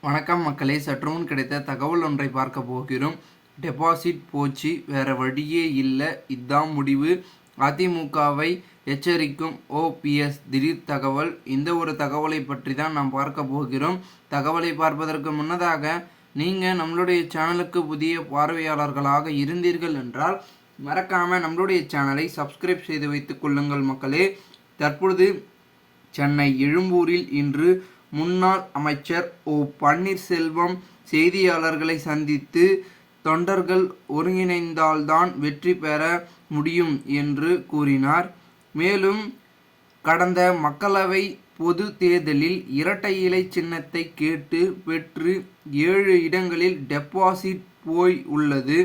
வணக்கம் மக்களே, சற்று முன் கிடைத்த தகவல் ஒன்றை பார்க்க போகிறோம். டெபாசிட் போச்சு, வேற வழியே இல்லை, இதான் முடிவு. அதிமுகவை எச்சரிக்கும் ஓபிஎஸ் திடீர் தகவல். இந்த ஒரு தகவலை பற்றி தான் நாம் பார்க்க போகிறோம். தகவலை பார்ப்பதற்கு முன்னதாக நீங்கள் நம்மளுடைய சேனலுக்கு புதிய பார்வையாளர்களாக இருந்தீர்கள் என்றால் மறக்காமல் நம்மளுடைய சேனலை சப்ஸ்கிரைப் செய்து வைத்துக் கொள்ளுங்கள் மக்களே. தற்பொழுது சென்னை எழும்பூரில் இன்று முன்னாள் அமைச்சர் ஓ பன்னீர்செல்வம் செய்தியாளர்களை சந்தித்து தொண்டர்கள் ஒருங்கிணைந்தால்தான் வெற்றி பெற முடியும் என்று கூறினார். மேலும் கடந்த மக்களவை பொது தேர்தலில் இரட்டை இலை சின்னத்தை கேட்டு பெற்று 7 இடங்களில் டெபாசிட் போய் உள்ளது.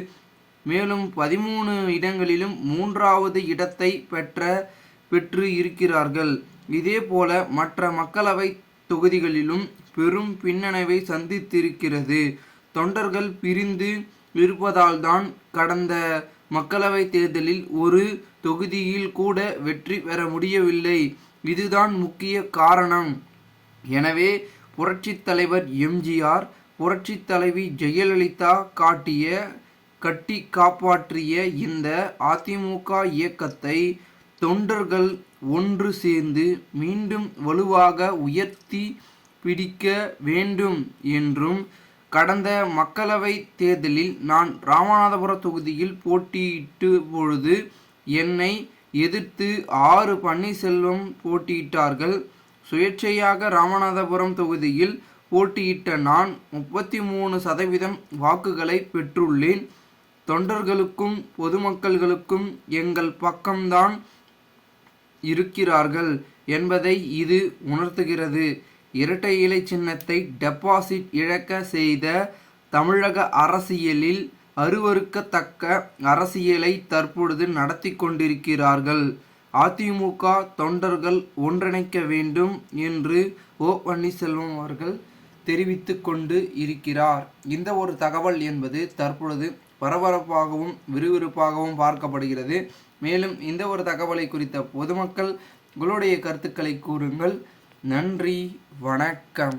மேலும் 13 இடங்களிலும் 3வது இடத்தை பெற்று இருக்கிறார்கள். இதேபோல மற்ற மக்களவை தொகுதிகளிலும் பெரும் பின்னடைவை சந்தித்திருக்கிறது. தொண்டர்கள் பிரிந்து இருப்பதால்தான் கடந்த மக்களவை தேர்தலில் ஒரு தொகுதியில் கூட வெற்றி பெற முடியவில்லை. இதுதான் முக்கிய காரணம். எனவே புரட்சித் தலைவர் எம்ஜிஆர், புரட்சித் தலைவி ஜெயலலிதா கட்டி காப்பாற்றிய இந்த அதிமுக இயக்கத்தை தொண்டர்கள் ஒன்று சேர்ந்து மீண்டும் வலுவாக உயர்த்தி பிடிக்க வேண்டும் என்றும், கடந்த மக்களவை தேர்தலில் நான் ராமநாதபுரம் தொகுதியில் போட்டியிட்ட பொழுது என்னை எதிர்த்து பன்னீர்செல்வம் போட்டியிட்டார்கள். சுயேட்சையாக ராமநாதபுரம் தொகுதியில் போட்டியிட்ட நான் 33% வாக்குகளை பெற்றுள்ளேன். தொண்டர்களுக்கும் பொதுமக்களுக்கும் எங்கள் பக்கம்தான் இருக்கிறார்கள் என்பதை இது உணர்த்துகிறது. இரட்டை இலை சின்னத்தை டெபாசிட் இழக்க செய்த தமிழக அரசியலில் அருவருக்கத்தக்க அரசியலை தற்பொழுது நடத்தி கொண்டிருக்கிறார்கள். அதிமுக தொண்டர்கள் ஒன்றிணைக்க வேண்டும் என்று ஓ பன்னீர்செல்வம் அவர்கள் தெரிவித்து கொண்டு இருக்கிறார். இந்த ஒரு தகவல் என்பது தற்பொழுது பரபரப்பாகவும் விறுவிறுப்பாகவும் பார்க்கப்படுகிறது. மேலும் இந்த ஒரு தகவலை குறித்த பொதுமக்கள் உங்களுடைய கருத்துக்களை கூறுங்கள். நன்றி, வணக்கம்.